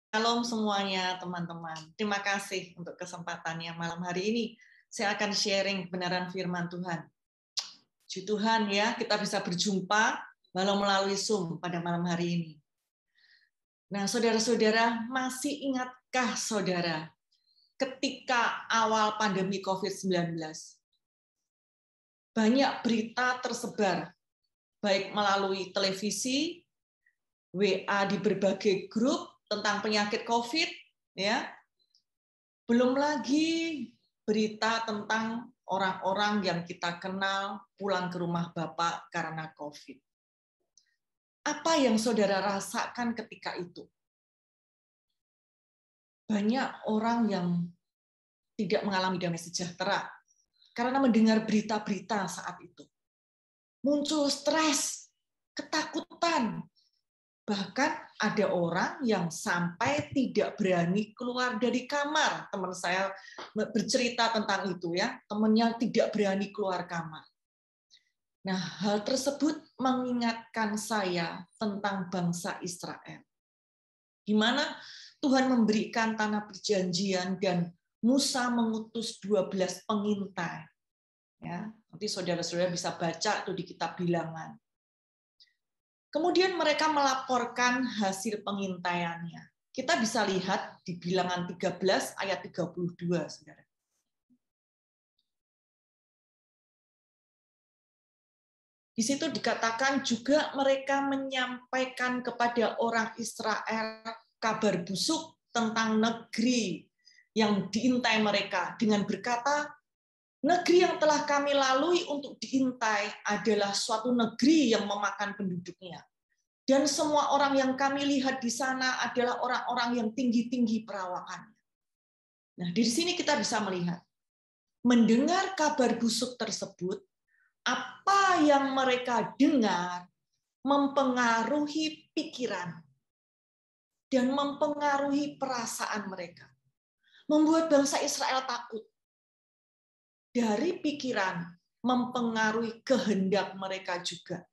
Shalom semuanya teman-teman. Terima kasih untuk kesempatannya malam hari ini. Saya akan sharing kebenaran firman Tuhan. Puji Tuhan ya, kita bisa berjumpa walau melalui Zoom pada malam hari ini. Nah, saudara-saudara, masih ingatkah saudara ketika awal pandemi COVID-19? Banyak berita tersebar, baik melalui televisi, WA di berbagai grup tentang penyakit COVID, ya. Belum lagi berita tentang orang-orang yang kita kenal pulang ke rumah Bapak karena COVID. Apa yang saudara rasakan ketika itu? Banyak orang yang tidak mengalami damai sejahtera karena mendengar berita-berita saat itu. Muncul stres, ketakutan, bahkan ada orang yang sampai tidak berani keluar dari kamar. Teman saya bercerita tentang itu ya, temannya tidak berani keluar kamar. Nah, hal tersebut mengingatkan saya tentang bangsa Israel. Di mana Tuhan memberikan tanah perjanjian dan Musa mengutus 12 pengintai. Ya, nanti saudara-saudara bisa baca itu di kitab Bilangan. Kemudian mereka melaporkan hasil pengintaiannya. Kita bisa lihat di Bilangan 13 ayat 32, saudara. Di situ dikatakan juga mereka menyampaikan kepada orang Israel kabar busuk tentang negeri yang diintai mereka dengan berkata, negeri yang telah kami lalui untuk diintai adalah suatu negeri yang memakan penduduknya. Dan semua orang yang kami lihat di sana adalah orang-orang yang tinggi-tinggi perawakannya. Nah, di sini kita bisa melihat, mendengar kabar busuk tersebut, apa yang mereka dengar mempengaruhi pikiran dan mempengaruhi perasaan mereka. Membuat bangsa Israel takut. Dari pikiran mempengaruhi kehendak mereka juga.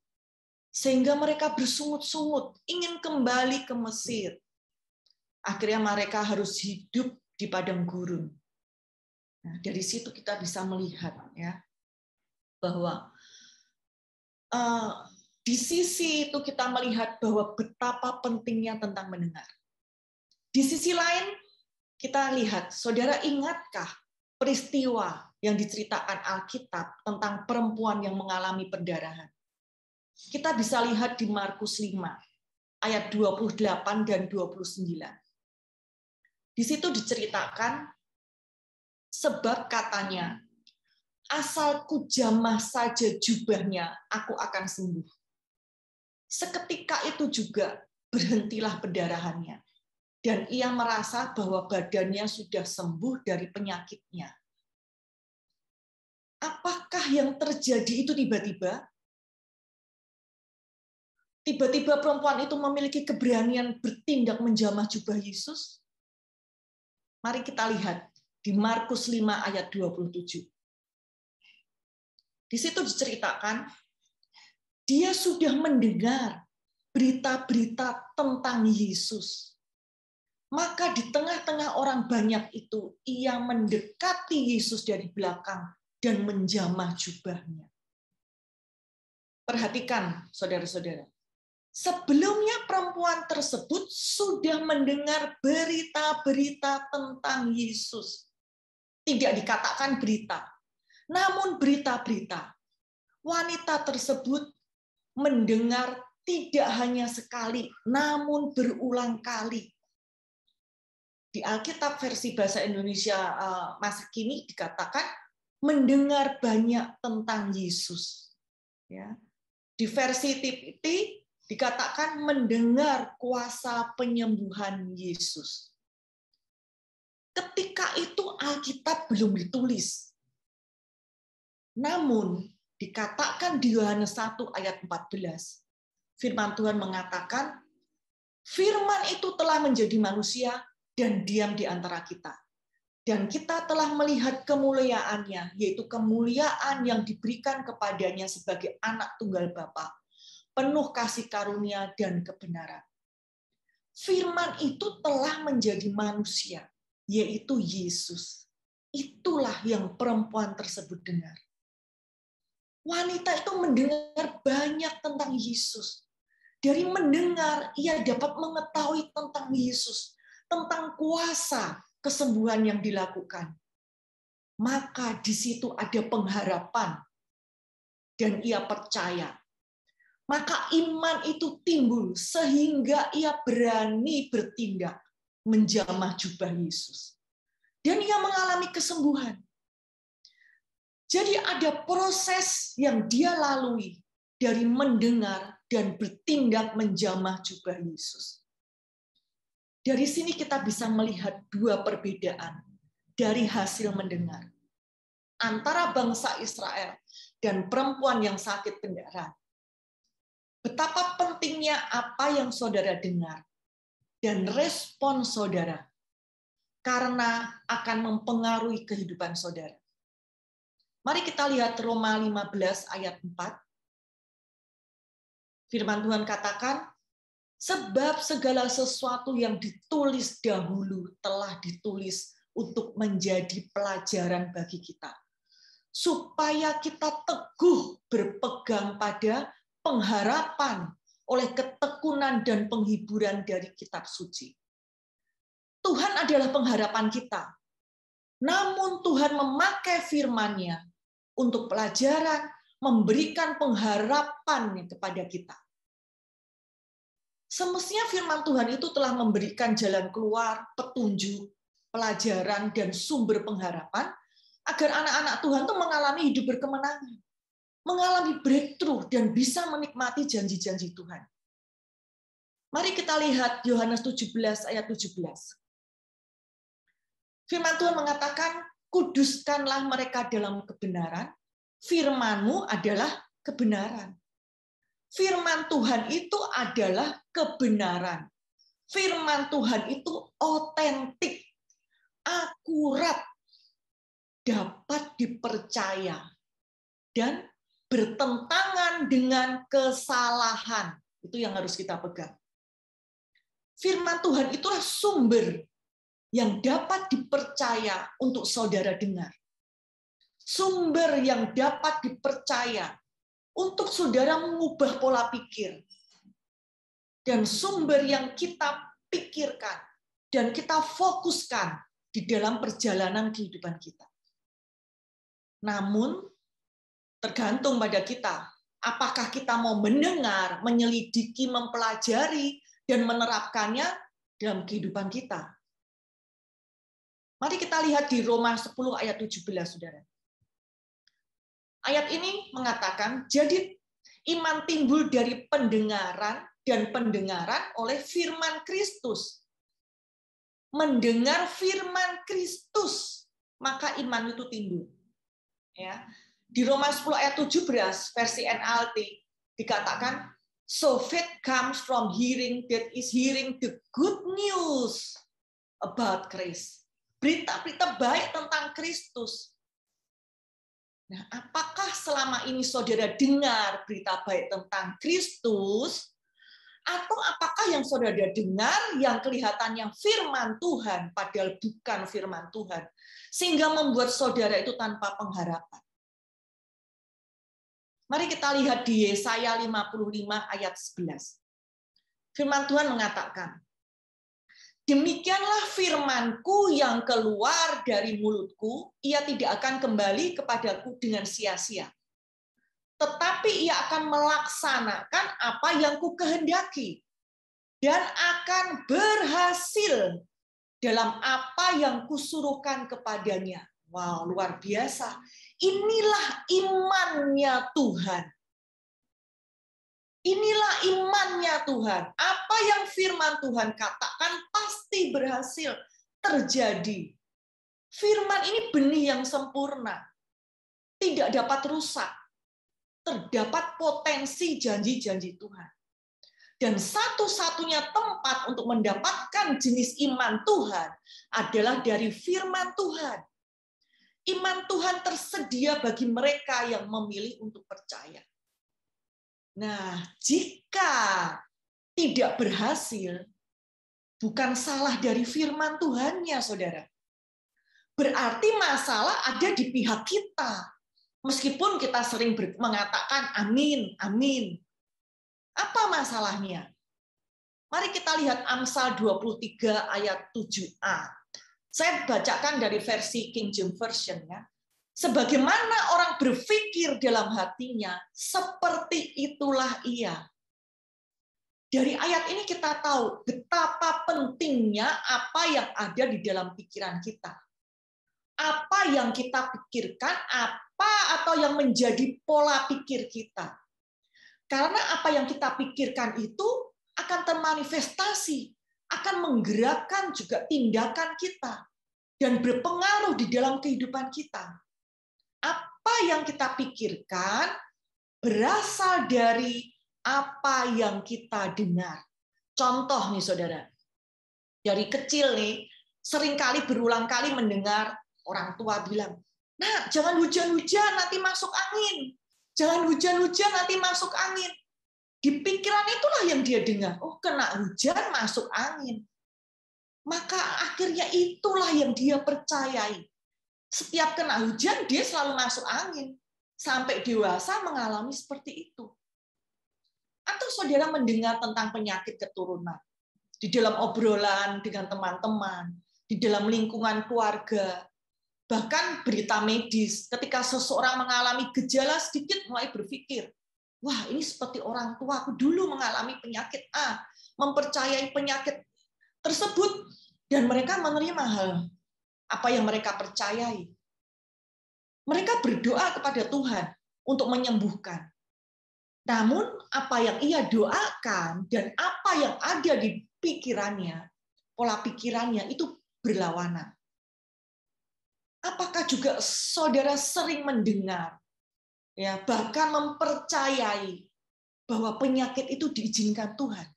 Sehingga mereka bersungut-sungut, ingin kembali ke Mesir. Akhirnya mereka harus hidup di padang gurun. Nah, dari situ kita bisa melihat ya bahwa di sisi itu kita melihat bahwa betapa pentingnya tentang mendengar. Di sisi lain kita lihat, saudara ingatkah peristiwa yang diceritakan Alkitab tentang perempuan yang mengalami perdarahan? Kita bisa lihat di Markus 5 ayat 28 dan 29. Di situ diceritakan, sebab katanya, asal ku jamah saja jubahnya, aku akan sembuh. Seketika itu juga berhentilah perdarahannya. Dan ia merasa bahwa badannya sudah sembuh dari penyakitnya. Apakah yang terjadi itu tiba-tiba? Tiba-tiba perempuan itu memiliki keberanian bertindak menjamah jubah Yesus? Mari kita lihat di Markus 5 ayat 27. Di situ diceritakan, dia sudah mendengar berita-berita tentang Yesus. Maka di tengah-tengah orang banyak itu, ia mendekati Yesus dari belakang dan menjamah jubahnya. Perhatikan, saudara-saudara. Sebelumnya perempuan tersebut sudah mendengar berita-berita tentang Yesus. Tidak dikatakan berita, namun berita-berita. Wanita tersebut mendengar tidak hanya sekali, namun berulang kali. Di Alkitab versi bahasa Indonesia masa kini dikatakan mendengar banyak tentang Yesus. Ya. Di versi TPT dikatakan mendengar kuasa penyembuhan Yesus. Ketika itu Alkitab belum ditulis. Namun dikatakan di Yohanes 1 ayat 14, firman Tuhan mengatakan, firman itu telah menjadi manusia dan diam di antara kita. Dan kita telah melihat kemuliaannya, yaitu kemuliaan yang diberikan kepadanya sebagai anak tunggal Bapa, penuh kasih karunia dan kebenaran. Firman itu telah menjadi manusia, yaitu Yesus. Itulah yang perempuan tersebut dengar. Wanita itu mendengar banyak tentang Yesus. Dari mendengar, ia dapat mengetahui tentang Yesus, tentang kuasa kesembuhan yang dilakukan. Maka di situ ada pengharapan, dan ia percaya. Maka iman itu timbul sehingga ia berani bertindak menjamah jubah Yesus. Dan ia mengalami kesembuhan. Jadi ada proses yang dia lalui dari mendengar dan bertindak menjamah jubah Yesus. Dari sini kita bisa melihat dua perbedaan dari hasil mendengar antara bangsa Israel dan perempuan yang sakit pendarah. Betapa pentingnya apa yang saudara dengar dan respon saudara, karena akan mempengaruhi kehidupan saudara. Mari kita lihat Roma 15 ayat 4. Firman Tuhan katakan, sebab segala sesuatu yang ditulis dahulu telah ditulis untuk menjadi pelajaran bagi kita, supaya kita teguh berpegang pada pengharapan oleh ketekunan dan penghiburan dari kitab suci. Tuhan adalah pengharapan kita. Namun Tuhan memakai firman-Nya untuk pelajaran, memberikan pengharapan kepada kita. Semestinya firman Tuhan itu telah memberikan jalan keluar, petunjuk, pelajaran, dan sumber pengharapan agar anak-anak Tuhan itu mengalami hidup berkemenangan, mengalami breakthrough, dan bisa menikmati janji-janji Tuhan. Mari kita lihat Yohanes 17 ayat 17. Firman Tuhan mengatakan, kuduskanlah mereka dalam kebenaran, firman-Mu adalah kebenaran. Firman Tuhan itu adalah kebenaran. Firman Tuhan itu otentik, akurat, dapat dipercaya, dan bertentangan dengan kesalahan. Itu yang harus kita pegang. Firman Tuhan itulah sumber yang dapat dipercaya untuk saudara dengar. Sumber yang dapat dipercaya untuk saudara mengubah pola pikir. Dan sumber yang kita pikirkan dan kita fokuskan di dalam perjalanan kehidupan kita. Namun, tergantung pada kita. Apakah kita mau mendengar, menyelidiki, mempelajari, dan menerapkannya dalam kehidupan kita. Mari kita lihat di Roma 10 ayat 17, saudara. Ayat ini mengatakan, jadi iman timbul dari pendengaran dan pendengaran oleh firman Kristus. Mendengar firman Kristus, maka iman itu timbul. Ya. Di Roma 10 ayat 17 versi NLT dikatakan, so faith comes from hearing, that is hearing the good news about Christ. Berita-berita baik tentang Kristus. Nah, apakah selama ini saudara dengar berita baik tentang Kristus, atau apakah yang saudara dengar yang kelihatannya firman Tuhan, padahal bukan firman Tuhan, sehingga membuat saudara itu tanpa pengharapan? Mari kita lihat di Yesaya 55 ayat 11. Firman Tuhan mengatakan, demikianlah firman-Ku yang keluar dari mulut-Ku, ia tidak akan kembali kepadaku dengan sia-sia. Tetapi ia akan melaksanakan apa yang Ku kehendaki, dan akan berhasil dalam apa yang Kusuruhkan kepadanya. Wow, luar biasa. Inilah imannya Tuhan. Inilah imannya Tuhan. Apa yang firman Tuhan katakan pasti berhasil terjadi. Firman ini benih yang sempurna. Tidak dapat rusak. Terdapat potensi janji-janji Tuhan. Dan satu-satunya tempat untuk mendapatkan jenis iman Tuhan adalah dari firman Tuhan. Iman Tuhan tersedia bagi mereka yang memilih untuk percaya. Nah, jika tidak berhasil, bukan salah dari firman Tuhannya, saudara. Berarti masalah ada di pihak kita. Meskipun kita sering mengatakan amin, amin. Apa masalahnya? Mari kita lihat Amsal 23 ayat 7a. Saya bacakan dari versi King James Version ya. Sebagaimana orang berpikir dalam hatinya, seperti itulah ia. Dari ayat ini kita tahu betapa pentingnya apa yang ada di dalam pikiran kita. Apa yang kita pikirkan, apa atau yang menjadi pola pikir kita. Karena apa yang kita pikirkan itu akan termanifestasi, akan menggerakkan juga tindakan kita, dan berpengaruh di dalam kehidupan kita. Apa yang kita pikirkan berasal dari apa yang kita dengar. Contoh nih saudara, dari kecil nih, seringkali berulang kali mendengar orang tua bilang, "Nah, jangan hujan-hujan, nanti masuk angin. Jangan hujan-hujan, nanti masuk angin." Di pikiran itulah yang dia dengar. Oh, kena hujan, masuk angin. Maka akhirnya itulah yang dia percayai. Setiap kena hujan, dia selalu masuk angin. Sampai dewasa mengalami seperti itu. Atau saudara mendengar tentang penyakit keturunan. Di dalam obrolan dengan teman-teman, di dalam lingkungan keluarga, bahkan berita medis, ketika seseorang mengalami gejala sedikit mulai berpikir, wah ini seperti orang tua aku dulu mengalami penyakit A, mempercayai penyakit tersebut, dan mereka menerima hal apa yang mereka percayai. Mereka berdoa kepada Tuhan untuk menyembuhkan. Namun apa yang ia doakan dan apa yang ada di pikirannya, pola pikirannya itu berlawanan. Apakah juga saudara sering mendengar, ya bahkan mempercayai bahwa penyakit itu diizinkan Tuhan?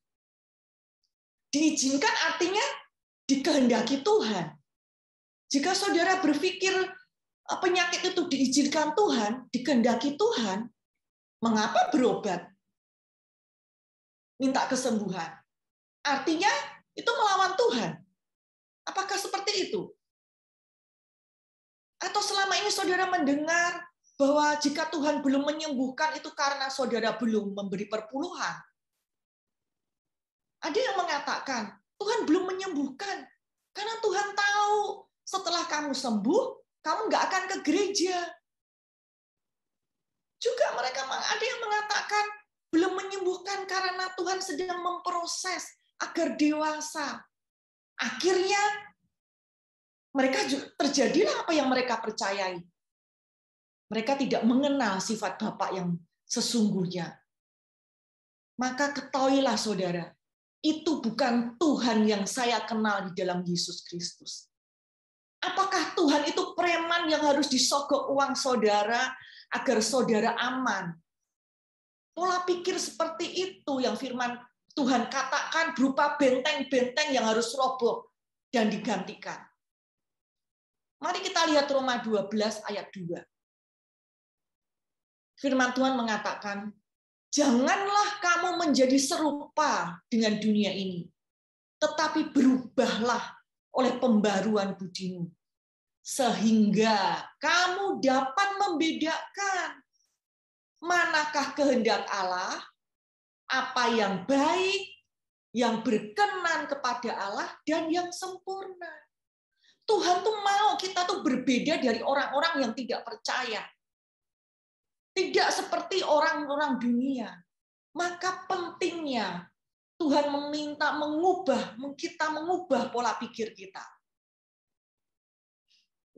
Diizinkan artinya dikehendaki Tuhan. Jika saudara berpikir penyakit itu diizinkan Tuhan, dikehendaki Tuhan, mengapa berobat? Minta kesembuhan. Artinya itu melawan Tuhan. Apakah seperti itu? Atau selama ini saudara mendengar bahwa jika Tuhan belum menyembuhkan itu karena saudara belum memberi perpuluhan? Ada yang mengatakan, Tuhan belum menyembuhkan. Karena Tuhan tahu setelah kamu sembuh, kamu nggak akan ke gereja. Juga mereka ada yang mengatakan belum menyembuhkan karena Tuhan sedang memproses agar dewasa. Akhirnya mereka terjadilah apa yang mereka percayai. Mereka tidak mengenal sifat Bapa yang sesungguhnya. Maka ketahuilah saudara, itu bukan Tuhan yang saya kenal di dalam Yesus Kristus. Apakah Tuhan itu preman yang harus disogok uang saudara agar saudara aman? Pola pikir seperti itu yang firman Tuhan katakan berupa benteng-benteng yang harus roboh dan digantikan. Mari kita lihat Roma 12 ayat 2. Firman Tuhan mengatakan, janganlah kamu menjadi serupa dengan dunia ini, tetapi berubahlah oleh pembaruan budimu, sehingga kamu dapat membedakan manakah kehendak Allah, apa yang baik, yang berkenan kepada Allah, dan yang sempurna. Tuhan tuh mau kita tuh berbeda dari orang-orang yang tidak percaya. Tidak seperti orang-orang dunia. Maka pentingnya Tuhan meminta kita mengubah pola pikir kita.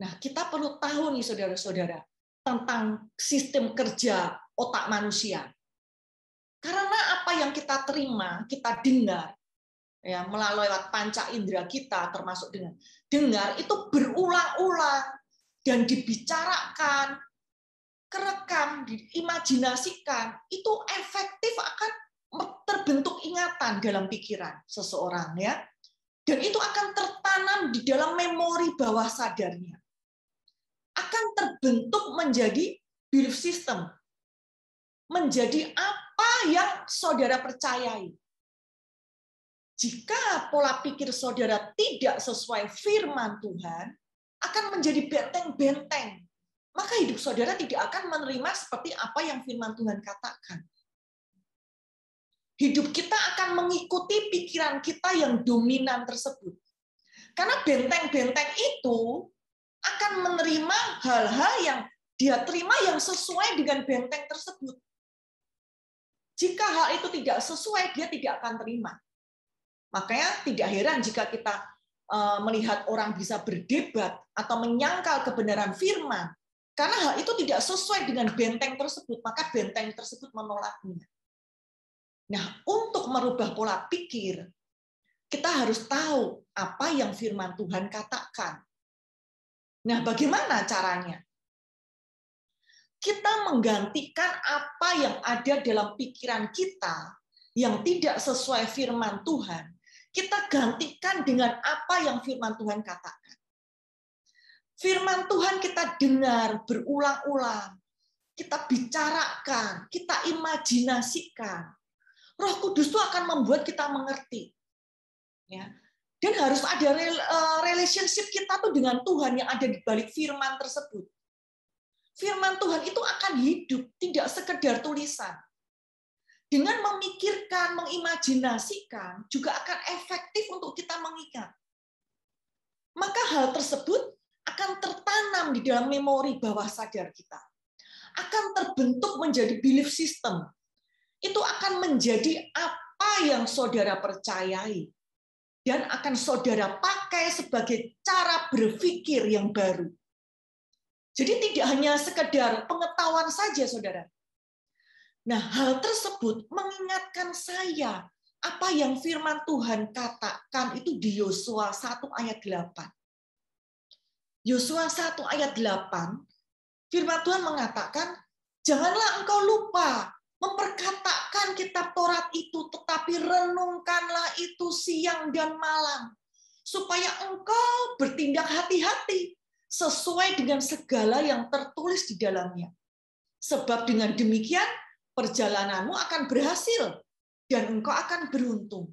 Nah, kita perlu tahu nih saudara-saudara tentang sistem kerja otak manusia. Karena apa yang kita terima, kita dengar, ya melalui panca indera kita, termasuk dengan dengar, itu berulang-ulang dan dibicarakan, kerekam, diimajinasikan, itu efektif akan terbentuk ingatan dalam pikiran seseorang, ya. Dan itu akan tertanam di dalam memori bawah sadarnya. Akan terbentuk menjadi belief system. Menjadi apa yang saudara percayai. Jika pola pikir saudara tidak sesuai firman Tuhan, akan menjadi benteng-benteng. Maka hidup saudara tidak akan menerima seperti apa yang firman Tuhan katakan. Hidup kita akan mengikuti pikiran kita yang dominan tersebut. Karena benteng-benteng itu akan menerima hal-hal yang dia terima yang sesuai dengan benteng tersebut. Jika hal itu tidak sesuai, dia tidak akan terima. Makanya tidak heran jika kita melihat orang bisa berdebat atau menyangkal kebenaran firman. Karena hal itu tidak sesuai dengan benteng tersebut, maka benteng tersebut menolaknya. Nah, untuk merubah pola pikir, kita harus tahu apa yang firman Tuhan katakan. Nah, bagaimana caranya? Kita menggantikan apa yang ada dalam pikiran kita yang tidak sesuai firman Tuhan, kita gantikan dengan apa yang firman Tuhan katakan. Firman Tuhan kita dengar berulang-ulang, kita bicarakan, kita imajinasikan. Roh Kudus itu akan membuat kita mengerti. Ya. Dan harus ada relationship kita tuh dengan Tuhan yang ada di balik firman tersebut. Firman Tuhan itu akan hidup, tidak sekedar tulisan. Dengan memikirkan, mengimajinasikan, juga akan efektif untuk kita mengingat. Maka hal tersebut akan tertanam di dalam memori bawah sadar kita. Akan terbentuk menjadi belief system. Itu akan menjadi apa yang saudara percayai. Dan akan saudara pakai sebagai cara berpikir yang baru. Jadi tidak hanya sekedar pengetahuan saja, saudara. Nah, hal tersebut mengingatkan saya apa yang firman Tuhan katakan itu di Yosua 1 ayat 8. Yosua 1 ayat 8, firman Tuhan mengatakan, janganlah engkau lupa memperkatakan kitab Taurat itu, tetapi renungkanlah itu siang dan malam, supaya engkau bertindak hati-hati sesuai dengan segala yang tertulis di dalamnya. Sebab dengan demikian, perjalananmu akan berhasil dan engkau akan beruntung.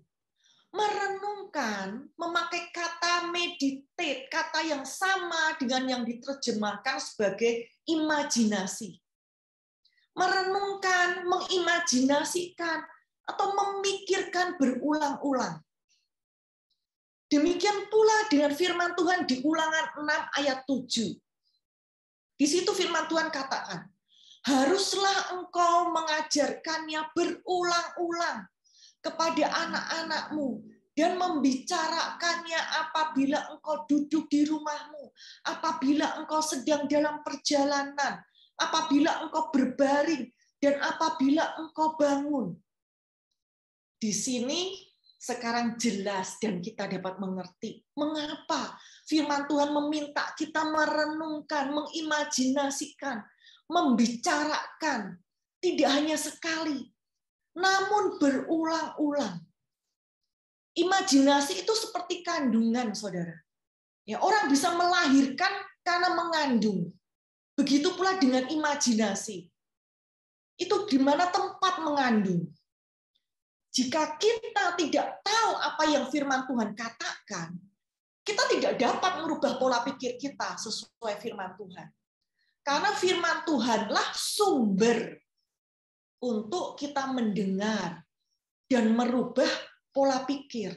Merenungkan, memakai kata meditate, kata yang sama dengan yang diterjemahkan sebagai imajinasi. Merenungkan, mengimajinasikan, atau memikirkan berulang-ulang. Demikian pula dengan firman Tuhan di Ulangan 6 ayat 7. Di situ firman Tuhan katakan, haruslah engkau mengajarkannya berulang-ulang kepada anak-anakmu dan membicarakannya apabila engkau duduk di rumahmu, apabila engkau sedang dalam perjalanan, apabila engkau berbaring, dan apabila engkau bangun. Di sini sekarang jelas dan kita dapat mengerti mengapa firman Tuhan meminta kita merenungkan, mengimajinasikan, membicarakan, tidak hanya sekali, namun berulang-ulang. Imajinasi itu seperti kandungan, saudara. Ya, orang bisa melahirkan karena mengandung. Begitu pula dengan imajinasi. Itu di mana tempat mengandung. Jika kita tidak tahu apa yang firman Tuhan katakan, kita tidak dapat merubah pola pikir kita sesuai firman Tuhan. Karena firman Tuhanlah sumber untuk kita mendengar dan merubah pola pikir,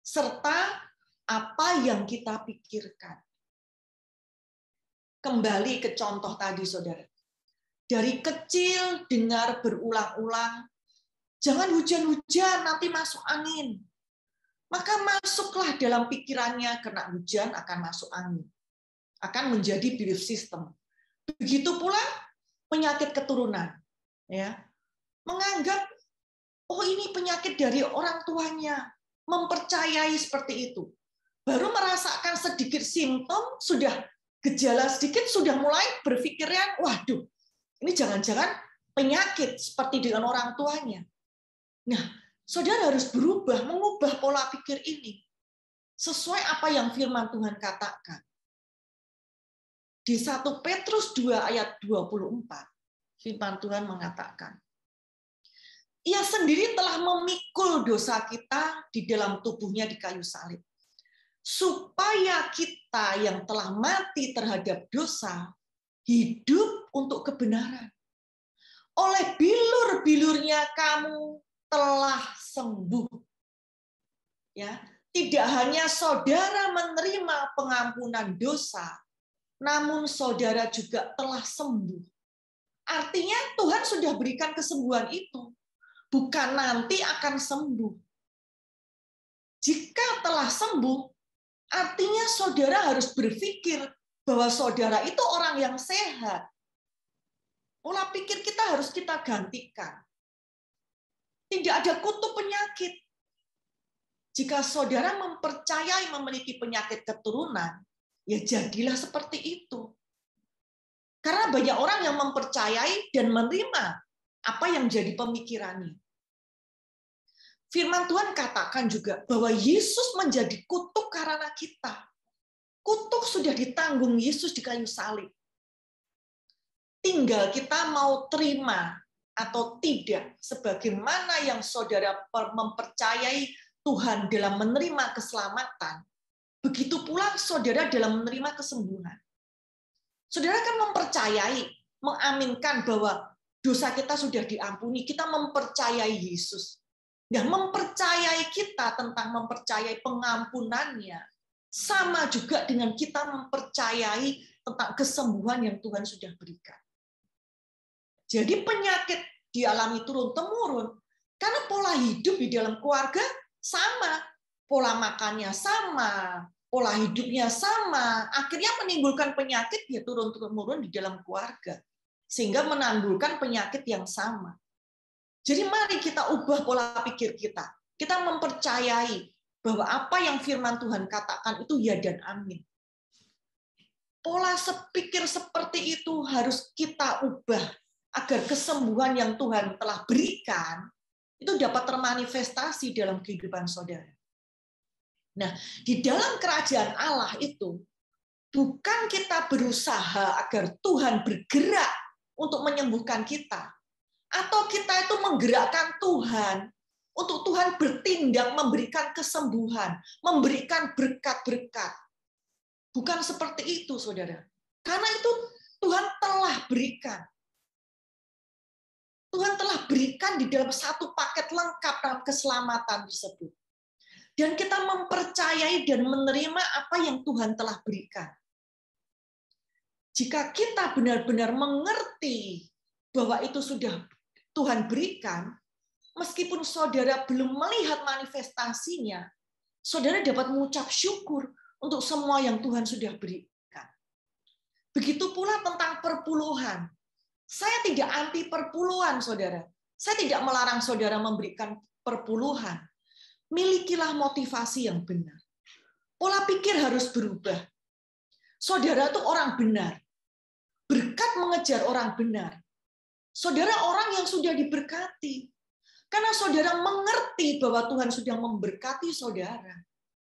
serta apa yang kita pikirkan. Kembali ke contoh tadi, saudara. Dari kecil dengar berulang-ulang, jangan hujan-hujan, nanti masuk angin. Maka masuklah dalam pikirannya, kena hujan akan masuk angin. Akan menjadi belief system. Begitu pula penyakit keturunan. Ya, menganggap, oh ini penyakit dari orang tuanya. Mempercayai seperti itu. Baru merasakan sedikit simptom, sudah gejala sedikit, sudah mulai berpikirnya, waduh, ini jangan-jangan penyakit seperti dengan orang tuanya. Nah, saudara harus berubah, mengubah pola pikir ini sesuai apa yang firman Tuhan katakan. Di 1 Petrus 2 ayat 24, firman Tuhan mengatakan, Ia sendiri telah memikul dosa kita di dalam tubuhnya di kayu salib. Supaya kita yang telah mati terhadap dosa, hidup untuk kebenaran. Oleh bilur-bilurnya kamu telah sembuh. Ya, tidak hanya saudara menerima pengampunan dosa, namun saudara juga telah sembuh. Artinya Tuhan sudah berikan kesembuhan itu, bukan nanti akan sembuh. Jika telah sembuh, artinya saudara harus berpikir bahwa saudara itu orang yang sehat. Pola pikir kita harus kita gantikan. Tidak ada kutu penyakit. Jika saudara mempercayai memiliki penyakit keturunan, ya jadilah seperti itu. Karena banyak orang yang mempercayai dan menerima apa yang jadi pemikirannya. Firman Tuhan katakan juga bahwa Yesus menjadi kutuk karena kita. Kutuk sudah ditanggung Yesus di kayu salib. Tinggal kita mau terima atau tidak, sebagaimana yang saudara mempercayai Tuhan dalam menerima keselamatan, begitu pula saudara dalam menerima kesembuhan. Saudara kan mempercayai, mengaminkan bahwa dosa kita sudah diampuni, kita mempercayai Yesus. Dan mempercayai kita tentang mempercayai pengampunannya, sama juga dengan kita mempercayai tentang kesembuhan yang Tuhan sudah berikan. Jadi penyakit dialami turun-temurun karena pola hidup di dalam keluarga sama, pola makannya sama, pola hidupnya sama, akhirnya menimbulkan penyakit ya turun-temurun di dalam keluarga, sehingga menimbulkan penyakit yang sama. Jadi mari kita ubah pola pikir kita. Kita mempercayai bahwa apa yang firman Tuhan katakan itu ya dan amin. Pola pikir seperti itu harus kita ubah agar kesembuhan yang Tuhan telah berikan itu dapat termanifestasi dalam kehidupan saudara. Nah, di dalam kerajaan Allah itu bukan kita berusaha agar Tuhan bergerak untuk menyembuhkan kita, atau kita itu menggerakkan Tuhan untuk Tuhan bertindak memberikan kesembuhan, memberikan berkat-berkat. Bukan seperti itu, saudara. Karena itu Tuhan telah berikan. Tuhan telah berikan di dalam satu paket lengkap dalam keselamatan tersebut. Dan kita mempercayai dan menerima apa yang Tuhan telah berikan. Jika kita benar-benar mengerti bahwa itu sudah Tuhan berikan, meskipun saudara belum melihat manifestasinya, saudara dapat mengucap syukur untuk semua yang Tuhan sudah berikan. Begitu pula tentang perpuluhan. Saya tidak anti perpuluhan, saudara. Saya tidak melarang saudara memberikan perpuluhan. Milikilah motivasi yang benar. Pola pikir harus berubah. Saudara itu orang benar. Berkat mengejar orang benar. Saudara orang yang sudah diberkati. Karena saudara mengerti bahwa Tuhan sudah memberkati saudara.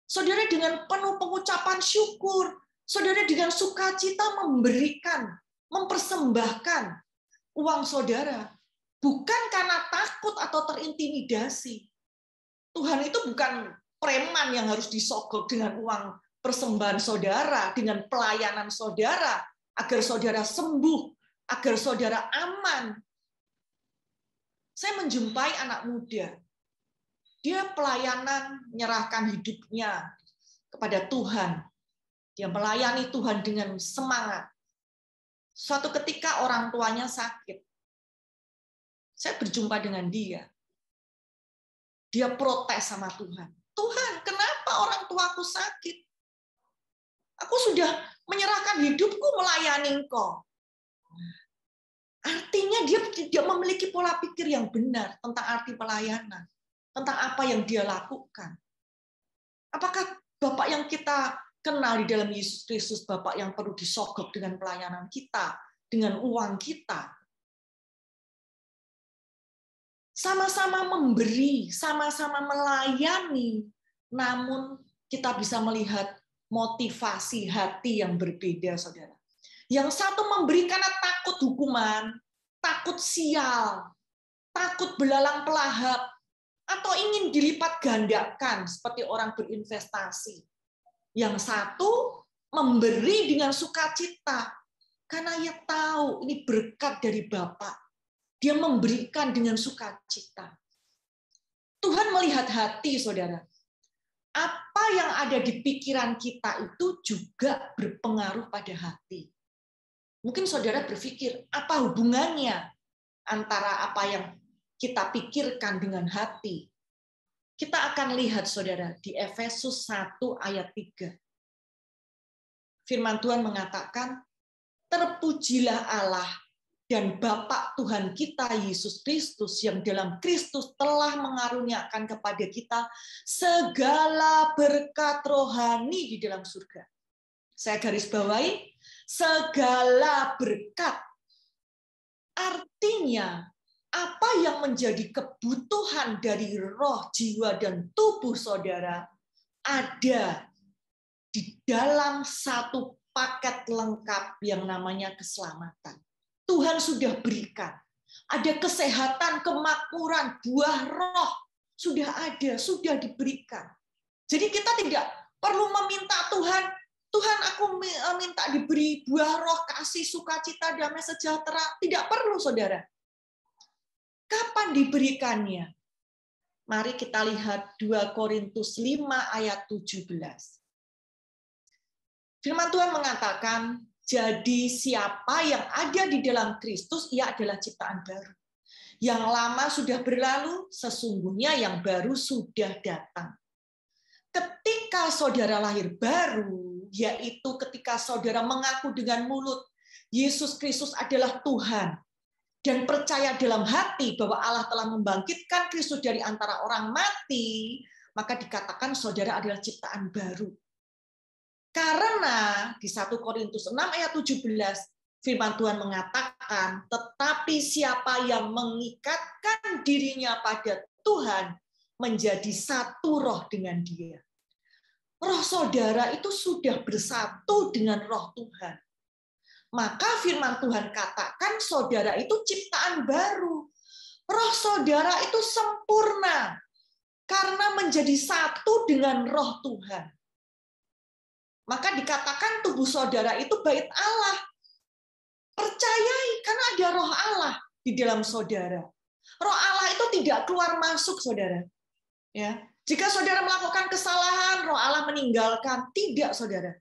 Saudara dengan penuh pengucapan syukur. Saudara dengan sukacita memberikan, mempersembahkan uang saudara. Bukan karena takut atau terintimidasi. Tuhan itu bukan preman yang harus disogok dengan uang persembahan saudara, dengan pelayanan saudara, agar saudara sembuh, agar saudara aman. Saya menjumpai anak muda. Dia pelayanan, menyerahkan hidupnya kepada Tuhan. Dia melayani Tuhan dengan semangat. Suatu ketika orang tuanya sakit. Saya berjumpa dengan dia. Dia protes sama Tuhan. Tuhan, kenapa orang tuaku sakit? Aku sudah menyerahkan hidupku melayani Engkau. Artinya dia tidak memiliki pola pikir yang benar tentang arti pelayanan, tentang apa yang dia lakukan. Apakah Bapak yang kita kenal di dalam Yesus Kristus, Bapak yang perlu disogok dengan pelayanan kita, dengan uang kita? Sama-sama memberi, sama-sama melayani, namun kita bisa melihat motivasi hati yang berbeda, saudara. Yang satu memberi karena takut hukuman, takut sial. takut belalang pelahap, atau ingin dilipat gandakan seperti orang berinvestasi. Yang satu memberi dengan sukacita, karena ia tahu ini berkat dari Bapa. Dia memberikan dengan sukacita. Tuhan melihat hati, saudara. Apa yang ada di pikiran kita itu juga berpengaruh pada hati. Mungkin saudara berpikir, apa hubungannya antara apa yang kita pikirkan dengan hati? Kita akan lihat, saudara, di Efesus 1 ayat 3. Firman Tuhan mengatakan, terpujilah Allah dan Bapa Tuhan kita Yesus Kristus yang dalam Kristus telah mengaruniakan kepada kita segala berkat rohani di dalam surga. Saya garis bawahi, segala berkat. Artinya, apa yang menjadi kebutuhan dari roh, jiwa, dan tubuh saudara ada di dalam satu paket lengkap yang namanya keselamatan. Tuhan sudah berikan. Ada kesehatan, kemakmuran, buah roh. Sudah ada, sudah diberikan. Jadi kita tidak perlu meminta Tuhan, Tuhan aku minta diberi buah roh, kasih, sukacita, damai, sejahtera. Tidak perlu, saudara. Kapan diberikannya? Mari kita lihat 2 Korintus 5 ayat 17. Firman Tuhan mengatakan, jadi siapa yang ada di dalam Kristus, ia adalah ciptaan baru. Yang lama sudah berlalu, sesungguhnya yang baru sudah datang. Ketika saudara lahir baru, yaitu ketika saudara mengaku dengan mulut, Yesus Kristus adalah Tuhan, dan percaya dalam hati bahwa Allah telah membangkitkan Kristus dari antara orang mati, maka dikatakan saudara adalah ciptaan baru. Karena di 1 Korintus 6 ayat 17, firman Tuhan mengatakan, tetapi siapa yang mengikatkan dirinya pada Tuhan, menjadi satu roh dengan dia. Roh saudara itu sudah bersatu dengan roh Tuhan. Maka firman Tuhan katakan saudara itu ciptaan baru. Roh saudara itu sempurna, karena menjadi satu dengan roh Tuhan. Maka dikatakan tubuh saudara itu bait Allah. Percayai karena ada roh Allah di dalam saudara. Roh Allah itu tidak keluar masuk, saudara. Ya, jika saudara melakukan kesalahan, roh Allah meninggalkan. Tidak, saudara.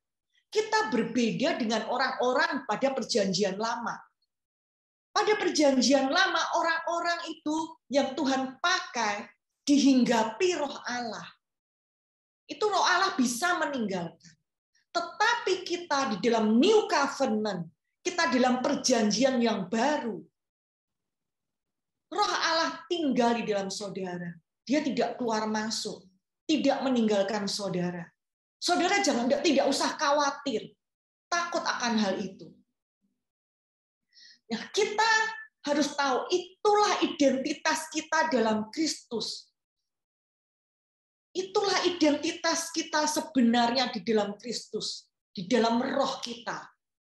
Kita berbeda dengan orang-orang pada perjanjian lama. Pada perjanjian lama, orang-orang itu yang Tuhan pakai dihinggapi roh Allah. Itu roh Allah bisa meninggalkan. Tetapi kita di dalam New Covenant, kita dalam perjanjian yang baru. Roh Allah tinggal di dalam saudara. Dia tidak keluar masuk, tidak meninggalkan saudara. Saudara tidak usah khawatir, takut akan hal itu. Nah, kita harus tahu itulah identitas kita dalam Kristus. Itulah identitas kita sebenarnya di dalam Kristus, di dalam roh kita.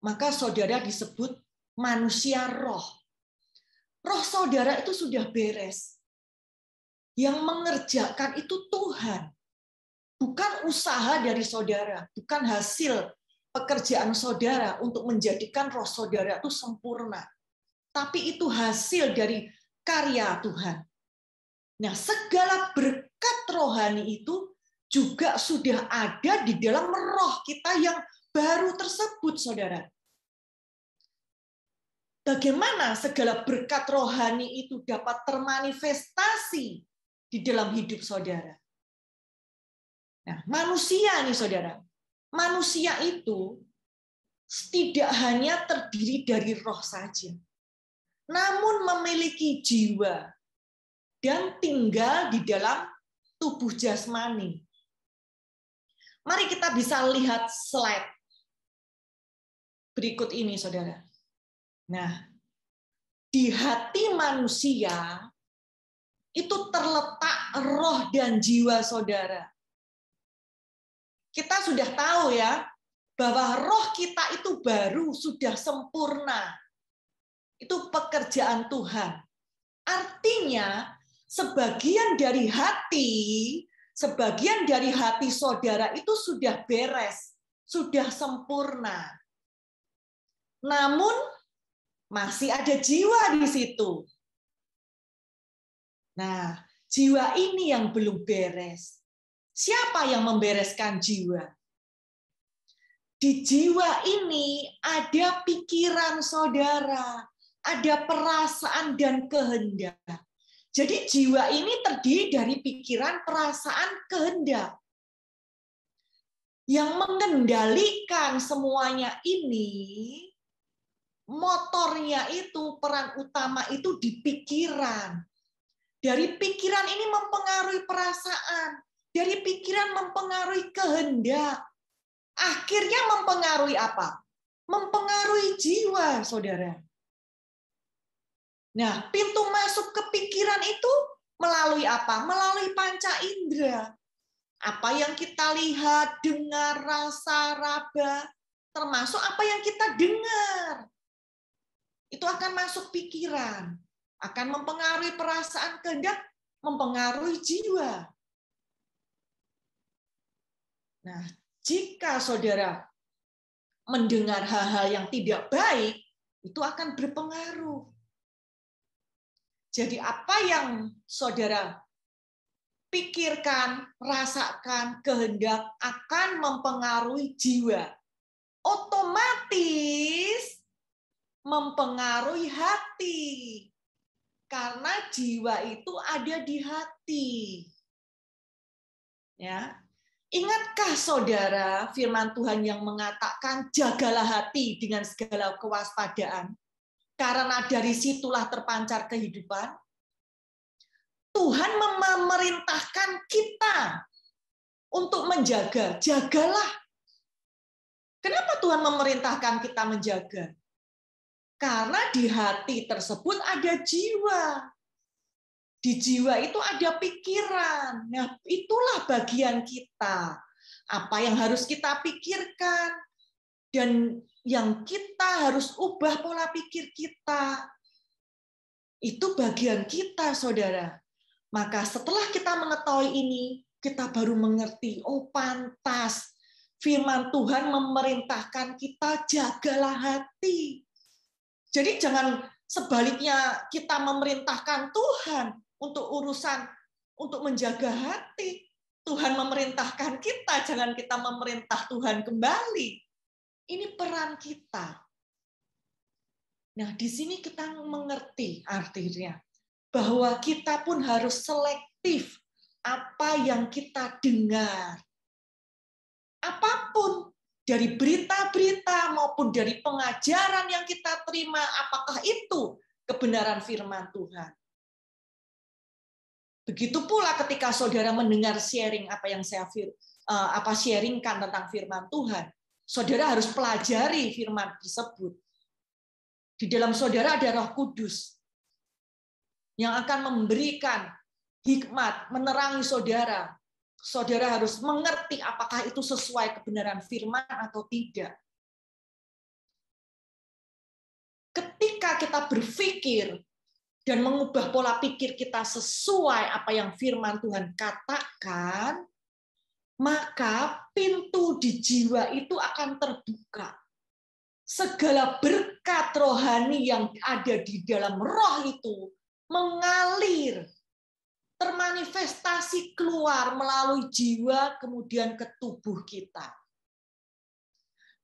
Maka saudara disebut manusia roh. Roh saudara itu sudah beres. Yang mengerjakan itu Tuhan. Bukan usaha dari saudara, bukan hasil pekerjaan saudara untuk menjadikan roh saudara itu sempurna. Tapi itu hasil dari karya Tuhan. Nah, segala berkat rohani itu juga sudah ada di dalam roh kita yang baru tersebut, saudara. Bagaimana segala berkat rohani itu dapat termanifestasi di dalam hidup saudara? Nah, manusia nih, saudara. Manusia itu tidak hanya terdiri dari roh saja, namun memiliki jiwa dan tinggal di dalam tubuh jasmani. Mari kita bisa lihat slide berikut ini, saudara. Nah, di hati manusia itu terletak roh dan jiwa saudara. Kita sudah tahu ya, bahwa roh kita itu baru sudah sempurna. Itu pekerjaan Tuhan. Artinya, sebagian dari hati saudara itu sudah beres, sudah sempurna. Namun masih ada jiwa di situ. Nah, jiwa ini yang belum beres. Siapa yang membereskan jiwa? Di jiwa ini ada pikiran saudara, ada perasaan dan kehendak. Jadi jiwa ini terdiri dari pikiran, perasaan, kehendak. Yang mengendalikan semuanya ini, motornya itu, peran utama itu di pikiran. Dari pikiran ini mempengaruhi perasaan, dari pikiran mempengaruhi kehendak. Akhirnya mempengaruhi apa? Mempengaruhi jiwa, saudara. Nah, pintu masuk ke pikiran itu melalui apa? Melalui panca indera. Apa yang kita lihat, dengar, rasa, raba, termasuk apa yang kita dengar. Itu akan masuk pikiran, akan mempengaruhi perasaan, kehendak, mempengaruhi jiwa. Nah, jika saudara mendengar hal-hal yang tidak baik, itu akan berpengaruh. Jadi apa yang saudara pikirkan, rasakan, kehendak akan mempengaruhi jiwa. Otomatis mempengaruhi hati. Karena jiwa itu ada di hati. Ya. Ingatkah saudara firman Tuhan yang mengatakan jagalah hati dengan segala kewaspadaan? Karena dari situlah terpancar kehidupan. Tuhan memerintahkan kita untuk menjaga. Jagalah. Kenapa Tuhan memerintahkan kita menjaga? Karena di hati tersebut ada jiwa. Di jiwa itu ada pikiran. Nah, itulah bagian kita. Apa yang harus kita pikirkan. Dan yang kita harus ubah pola pikir kita. Itu bagian kita, saudara. Maka setelah kita mengetahui ini, kita baru mengerti, oh pantas firman Tuhan memerintahkan kita jagalah hati. Jadi jangan sebaliknya kita memerintahkan Tuhan untuk urusan untuk menjaga hati. Tuhan memerintahkan kita, jangan kita memerintah Tuhan kembali. Ini peran kita. Nah, di sini kita mengerti artinya bahwa kita pun harus selektif apa yang kita dengar. Apapun, dari berita-berita maupun dari pengajaran yang kita terima, apakah itu kebenaran firman Tuhan? Begitu pula ketika saudara mendengar sharing apa yang saya sharingkan tentang firman Tuhan. Saudara harus pelajari firman tersebut. Di dalam saudara ada Roh Kudus yang akan memberikan hikmat, menerangi saudara. Saudara harus mengerti apakah itu sesuai kebenaran firman atau tidak. Ketika kita berpikir dan mengubah pola pikir kita sesuai apa yang firman Tuhan katakan, maka pintu di jiwa itu akan terbuka. Segala berkat rohani yang ada di dalam roh itu mengalir, termanifestasi keluar melalui jiwa kemudian ke tubuh kita.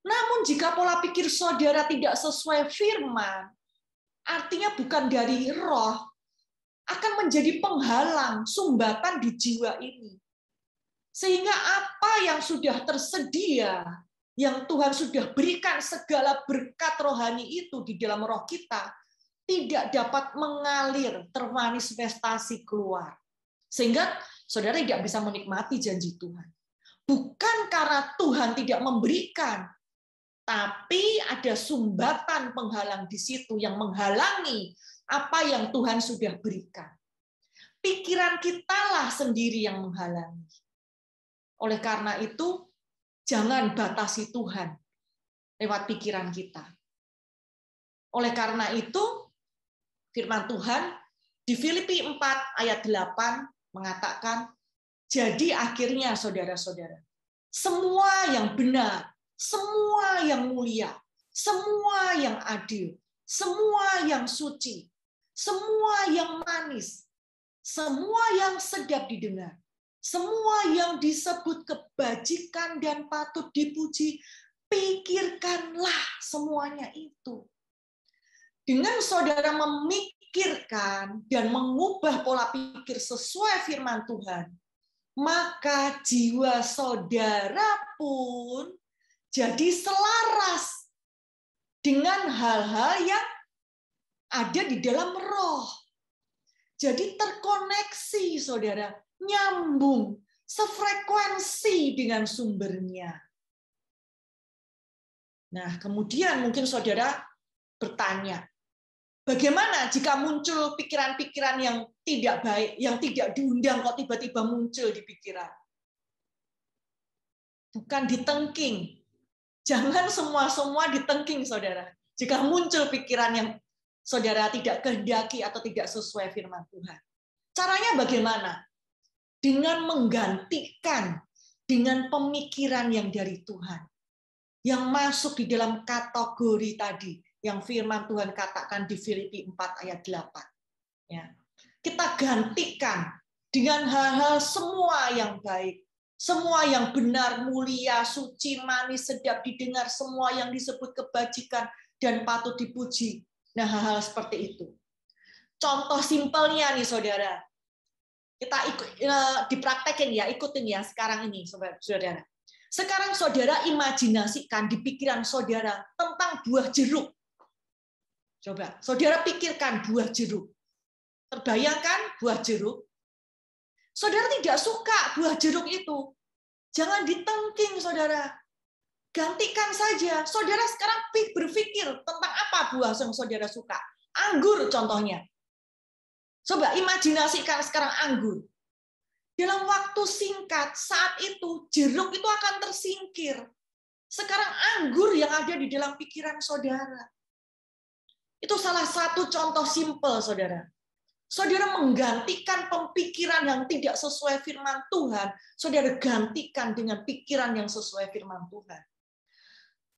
Namun jika pola pikir saudara tidak sesuai firman, artinya bukan dari roh, akan menjadi penghalang, sumbatan di jiwa ini. Sehingga apa yang sudah tersedia, yang Tuhan sudah berikan segala berkat rohani itu di dalam roh kita, tidak dapat mengalir, termanifestasi keluar. Sehingga saudara tidak bisa menikmati janji Tuhan. Bukan karena Tuhan tidak memberikan, tapi ada sumbatan penghalang di situ yang menghalangi apa yang Tuhan sudah berikan. Pikiran kitalah sendiri yang menghalangi. Oleh karena itu, jangan batasi Tuhan lewat pikiran kita. Oleh karena itu, firman Tuhan Di Filipi 4 ayat 8 mengatakan, jadi akhirnya saudara-saudara, semua yang benar, semua yang mulia, semua yang adil, semua yang suci, semua yang manis, semua yang sedap didengar, semua yang disebut kebajikan dan patut dipuji, pikirkanlah semuanya itu. Dengan saudara memikirkan dan mengubah pola pikir sesuai firman Tuhan, maka jiwa saudara pun jadi selaras dengan hal-hal yang ada di dalam roh. Jadi terkoneksi, saudara, nyambung, sefrekuensi dengan sumbernya. Nah, kemudian mungkin saudara bertanya, bagaimana jika muncul pikiran-pikiran yang tidak baik, yang tidak diundang kok tiba-tiba muncul di pikiran? Bukan ditengking. Jangan semua-semua ditengking, saudara. Jika muncul pikiran yang saudara tidak kehendaki atau tidak sesuai firman Tuhan. Caranya bagaimana? Dengan menggantikan dengan pemikiran yang dari Tuhan. Yang masuk di dalam kategori tadi yang firman Tuhan katakan di Filipi 4 ayat 8. Ya. Kita gantikan dengan hal-hal semua yang baik, semua yang benar, mulia, suci, manis, sedap didengar, semua yang disebut kebajikan dan patut dipuji. Nah, hal-hal seperti itu. Contoh simpelnya nih, saudara. Kita dipraktekin ya, ikutin ya sekarang ini, saudara. Sekarang saudara imajinasikan di pikiran saudara tentang buah jeruk. Coba, saudara pikirkan buah jeruk. Terbayangkan buah jeruk? Saudara tidak suka buah jeruk itu. Jangan ditengking, saudara. Gantikan saja. Saudara sekarang berpikir tentang apa buah yang saudara suka. Anggur contohnya. Coba imajinasikan sekarang anggur. Dalam waktu singkat, saat itu jeruk itu akan tersingkir. Sekarang anggur yang ada di dalam pikiran saudara. Itu salah satu contoh simpel, saudara. Saudara menggantikan pemikiran yang tidak sesuai firman Tuhan, saudara gantikan dengan pikiran yang sesuai firman Tuhan.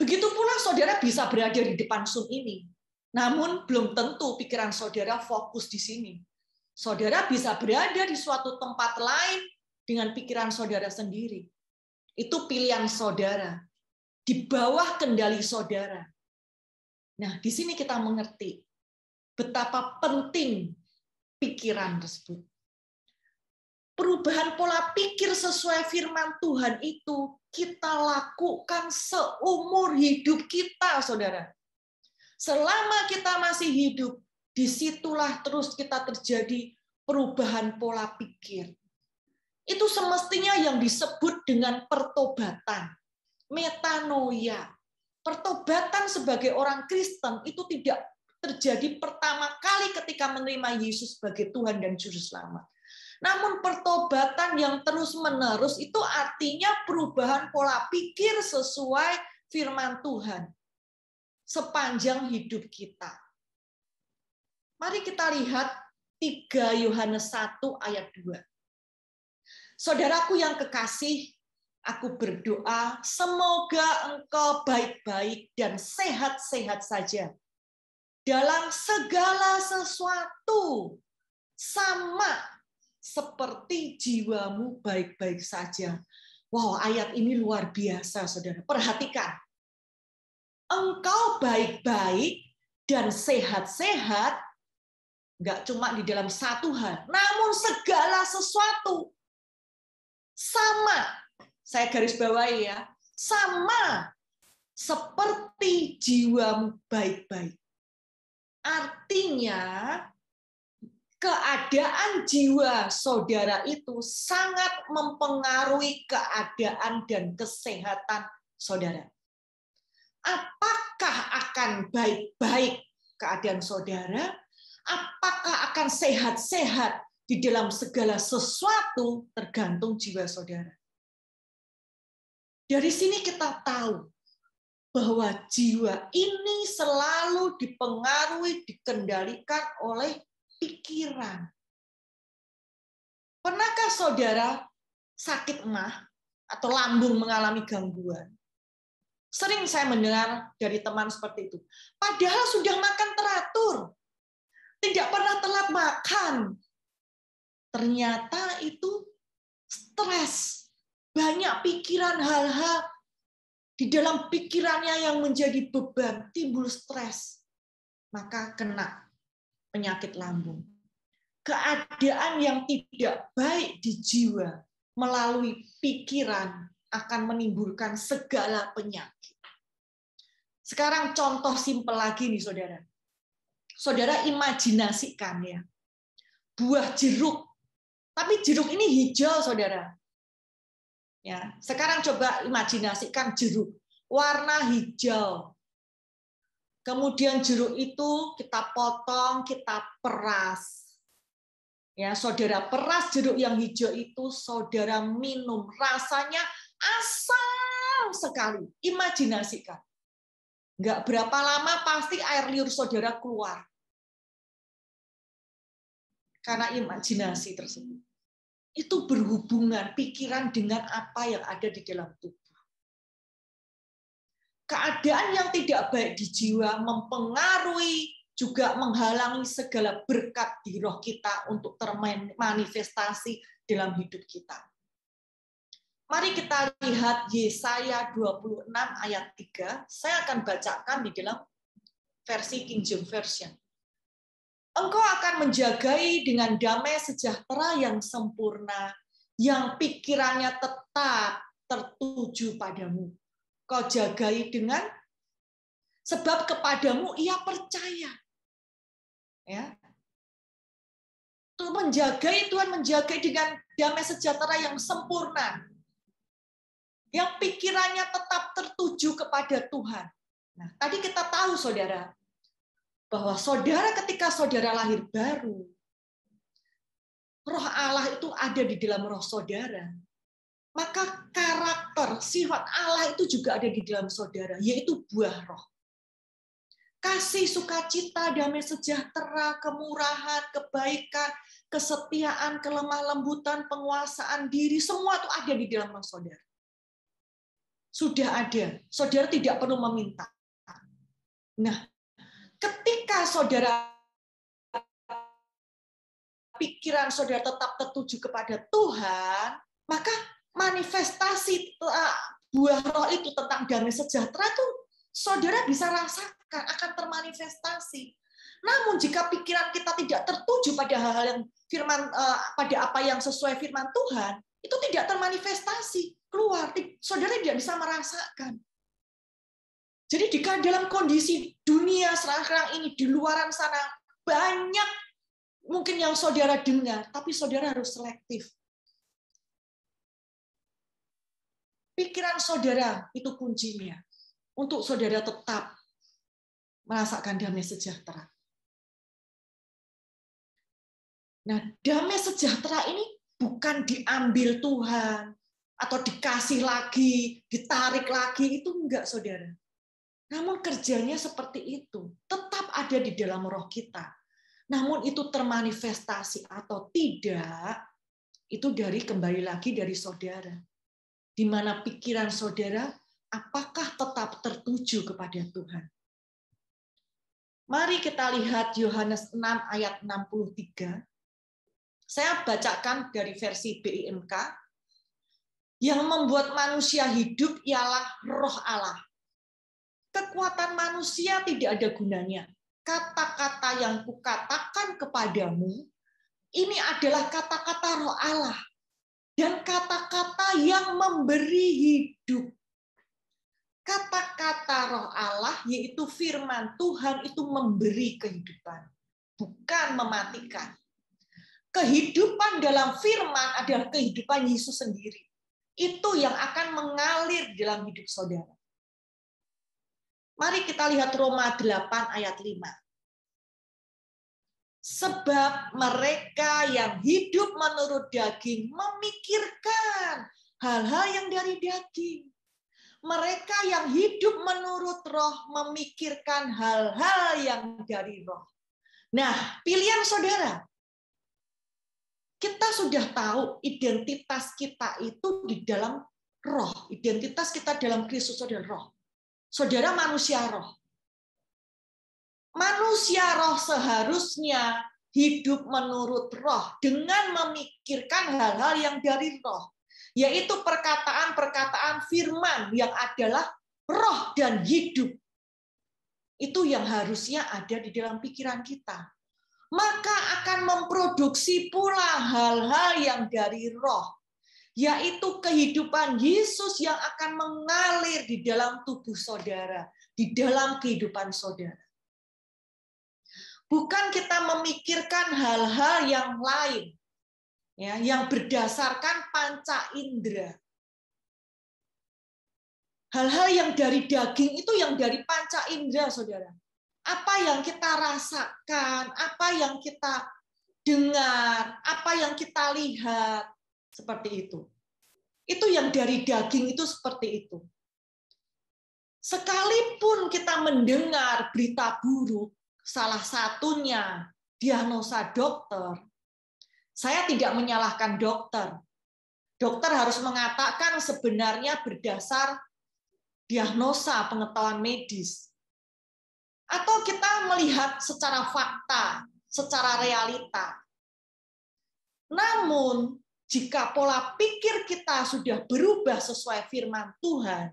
Begitu pula saudara bisa berada di depan Zoom ini. Namun belum tentu pikiran saudara fokus di sini. Saudara bisa berada di suatu tempat lain dengan pikiran saudara sendiri. Itu pilihan saudara. Di bawah kendali saudara. Nah, di sini kita mengerti betapa penting pikiran tersebut. Perubahan pola pikir sesuai firman Tuhan itu kita lakukan seumur hidup kita, saudara. Selama kita masih hidup, disitulah terus kita terjadi perubahan pola pikir. Itu semestinya yang disebut dengan pertobatan, metanoia. Pertobatan sebagai orang Kristen itu tidak terjadi pertama kali ketika menerima Yesus sebagai Tuhan dan Juru Selamat. Namun pertobatan yang terus-menerus itu artinya perubahan pola pikir sesuai firman Tuhan sepanjang hidup kita. Mari kita lihat 3 Yohanes 1 ayat 2. Saudaraku yang kekasih, aku berdoa semoga engkau baik-baik dan sehat-sehat saja dalam segala sesuatu, sama seperti jiwamu baik-baik saja. Wow, ayat ini luar biasa, saudara. Perhatikan. Engkau baik-baik dan sehat-sehat, nggak cuma di dalam satu hal, namun segala sesuatu. Sama, saya garis bawahi ya, sama seperti jiwamu baik-baik. Artinya, keadaan jiwa saudara itu sangat mempengaruhi keadaan dan kesehatan saudara. Apakah akan baik-baik keadaan saudara? Apakah akan sehat-sehat di dalam segala sesuatu tergantung jiwa saudara. Dari sini kita tahu bahwa jiwa ini selalu dipengaruhi, dikendalikan oleh pikiran. Pernahkah saudara sakit emah atau lambung mengalami gangguan? Sering saya mendengar dari teman seperti itu. Padahal sudah makan teratur. Tidak pernah telat makan. Ternyata itu stres. Banyak pikiran, hal-hal di dalam pikirannya yang menjadi beban, timbul stres. Maka kena penyakit lambung. Keadaan yang tidak baik di jiwa melalui pikiran akan menimbulkan segala penyakit. Sekarang contoh simpel lagi nih saudara. Saudara imajinasikan ya, buah jeruk. Tapi jeruk ini hijau saudara. Ya, sekarang coba imajinasikan jeruk warna hijau. Kemudian jeruk itu kita potong, kita peras. Ya, saudara peras jeruk yang hijau itu, saudara minum, rasanya asam sekali. Imajinasikan. Nggak berapa lama pasti air liur saudara keluar. Karena imajinasi tersebut. Itu berhubungan pikiran dengan apa yang ada di dalam tubuh. Keadaan yang tidak baik di jiwa mempengaruhi, juga menghalangi segala berkat di roh kita untuk termanifestasi dalam hidup kita. Mari kita lihat Yesaya 26 ayat 3. Saya akan bacakan di dalam versi King James Version. Engkau akan menjagai dengan damai sejahtera yang sempurna, yang pikirannya tetap tertuju padamu. Kau jagai dengan sebab kepadamu ia percaya. Ya. Tuhan menjagai dengan damai sejahtera yang sempurna. Yang pikirannya tetap tertuju kepada Tuhan. Nah, tadi kita tahu saudara, bahwa saudara ketika saudara lahir baru, roh Allah itu ada di dalam roh saudara. Maka karakter, sifat Allah itu juga ada di dalam saudara, yaitu buah roh. Kasih, sukacita, damai sejahtera, kemurahan, kebaikan, kesetiaan, kelemah lembutan, penguasaan diri, semua itu ada di dalam roh saudara. Sudah ada. Saudara tidak perlu meminta. Nah, ketika saudara pikiran saudara tetap tertuju kepada Tuhan, maka manifestasi buah roh itu tentang damai sejahtera itu saudara bisa rasakan, akan termanifestasi. Namun jika pikiran kita tidak tertuju pada hal-hal yang firman, pada apa yang sesuai firman Tuhan, itu tidak termanifestasi, keluar, saudara tidak bisa merasakan. Jadi di dalam kondisi dunia sekarang ini, di luaran sana, banyak mungkin yang saudara dengar, tapi saudara harus selektif. Pikiran saudara itu kuncinya, untuk saudara tetap merasakan damai sejahtera. Nah, damai sejahtera ini bukan diambil Tuhan, atau dikasih lagi, ditarik lagi, itu enggak, saudara. Namun kerjanya seperti itu, tetap ada di dalam roh kita. Namun itu termanifestasi atau tidak, itu kembali lagi dari saudara. Di mana pikiran saudara, apakah tetap tertuju kepada Tuhan. Mari kita lihat Yohanes 6 ayat 63. Saya bacakan dari versi BIMK. Yang membuat manusia hidup ialah roh Allah. Kekuatan manusia tidak ada gunanya. Kata-kata yang kukatakan kepadamu, ini adalah kata-kata roh Allah. Dan kata-kata yang memberi hidup. Kata-kata roh Allah, yaitu firman Tuhan, itu memberi kehidupan. Bukan mematikan. Kehidupan dalam firman adalah kehidupan Yesus sendiri. Itu yang akan mengalir dalam hidup saudara. Mari kita lihat Roma 8 ayat 5. Sebab mereka yang hidup menurut daging memikirkan hal-hal yang dari daging. Mereka yang hidup menurut roh memikirkan hal-hal yang dari roh. Nah, pilihan saudara. Kita sudah tahu identitas kita itu di dalam roh. Identitas kita dalam Kristus adalah roh. Saudara manusia roh. Manusia roh seharusnya hidup menurut roh dengan memikirkan hal-hal yang dari roh, yaitu perkataan-perkataan firman yang adalah roh dan hidup. Itu yang harusnya ada di dalam pikiran kita. Maka akan memproduksi pula hal-hal yang dari roh, yaitu kehidupan Yesus yang akan mengalir di dalam tubuh saudara, di dalam kehidupan saudara. Bukan kita memikirkan hal-hal yang lain, ya, yang berdasarkan panca indera. Hal-hal yang dari daging itu yang dari panca indera, saudara. Apa yang kita rasakan, apa yang kita dengar, apa yang kita lihat, seperti itu. Itu yang dari daging itu seperti itu. Sekalipun kita mendengar berita buruk, salah satunya diagnosa dokter, saya tidak menyalahkan dokter. Dokter harus mengatakan sebenarnya berdasar diagnosa pengetahuan medis. Atau kita melihat secara fakta, secara realita. Namun, jika pola pikir kita sudah berubah sesuai firman Tuhan,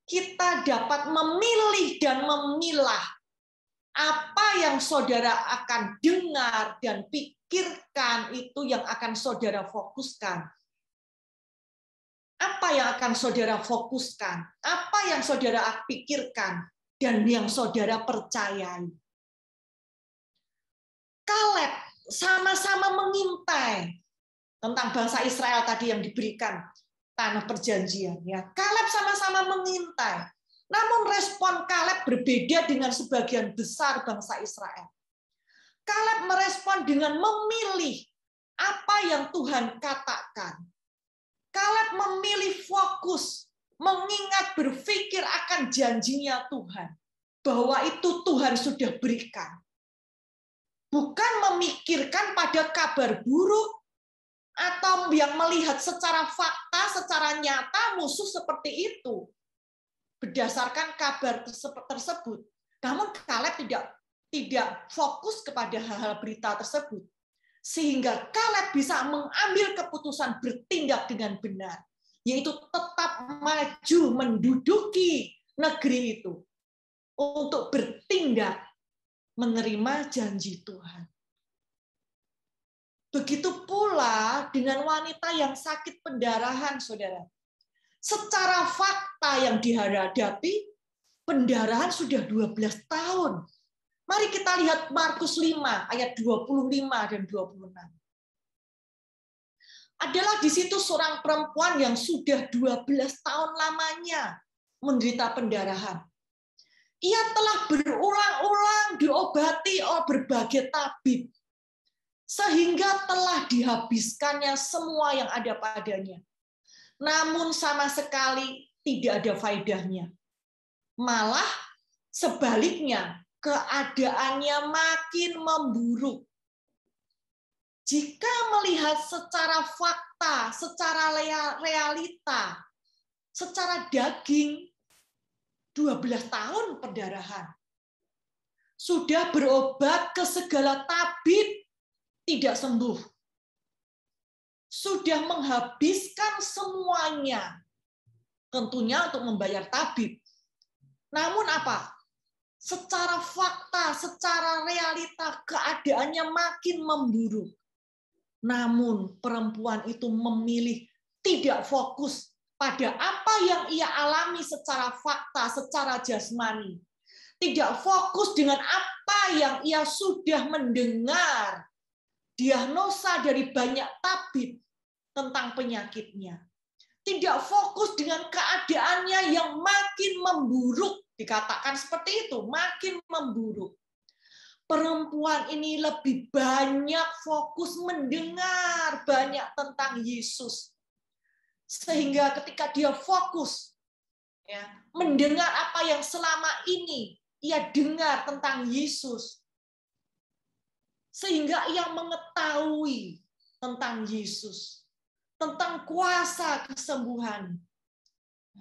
kita dapat memilih dan memilah apa yang saudara akan dengar dan pikirkan itu yang akan saudara fokuskan. Apa yang akan saudara fokuskan? Apa yang saudara pikirkan? Dan yang saudara percayai. Kaleb sama-sama mengintai tentang bangsa Israel tadi yang diberikan tanah perjanjian. Ya, Kaleb sama-sama mengintai. Namun respon Kaleb berbeda dengan sebagian besar bangsa Israel. Kaleb merespon dengan memilih apa yang Tuhan katakan. Kaleb memilih fokus, mengingat berpikir akan janjinya Tuhan, bahwa itu Tuhan sudah berikan. Bukan memikirkan pada kabar buruk, atau yang melihat secara fakta, secara nyata musuh seperti itu, berdasarkan kabar tersebut. Namun Kaleb tidak fokus kepada hal-hal berita tersebut. Sehingga Kaleb bisa mengambil keputusan bertindak dengan benar, yaitu tetap maju menduduki negeri itu untuk bertindak menerima janji Tuhan. Begitu pula dengan wanita yang sakit pendarahan, saudara. Secara fakta yang dihadapi, pendarahan sudah 12 tahun. Mari kita lihat Markus 5 ayat 25 dan 26. Adalah di situ seorang perempuan yang sudah 12 tahun lamanya menderita pendarahan. Ia telah berulang-ulang diobati oleh berbagai tabib, sehingga telah dihabiskannya semua yang ada padanya. Namun sama sekali tidak ada faedahnya. Malah sebaliknya, keadaannya makin memburuk. Jika melihat secara fakta, secara realita, secara daging, 12 tahun pendarahan. Sudah berobat ke segala tabib, tidak sembuh. Sudah menghabiskan semuanya, tentunya untuk membayar tabib. Namun apa? Secara fakta, secara realita, keadaannya makin memburuk. Namun perempuan itu memilih tidak fokus pada apa yang ia alami secara fakta, secara jasmani. Tidak fokus dengan apa yang ia sudah mendengar diagnosa dari banyak tabib tentang penyakitnya. Tidak fokus dengan keadaannya yang makin memburuk. Dikatakan seperti itu, makin memburuk. Perempuan ini lebih banyak fokus mendengar banyak tentang Yesus. Sehingga ketika dia fokus ya, mendengar apa yang selama ini ia dengar tentang Yesus, sehingga ia mengetahui tentang Yesus, tentang kuasa kesembuhan.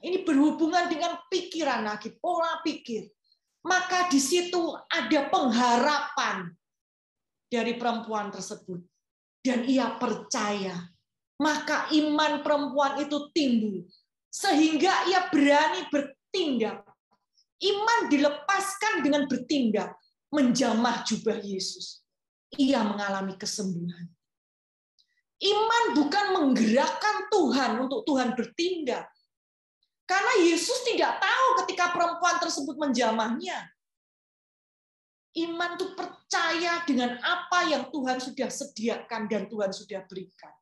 Ini berhubungan dengan pikiran lagi, pola pikir. Maka di situ ada pengharapan dari perempuan tersebut. Dan ia percaya. Maka iman perempuan itu timbul. Sehingga ia berani bertindak. Iman dilepaskan dengan bertindak. Menjamah jubah Yesus. Ia mengalami kesembuhan. Iman bukan menggerakkan Tuhan untuk Tuhan bertindak. Karena Yesus tidak tahu ketika perempuan tersebut menjamahnya. Iman itu percaya dengan apa yang Tuhan sudah sediakan dan Tuhan sudah berikan.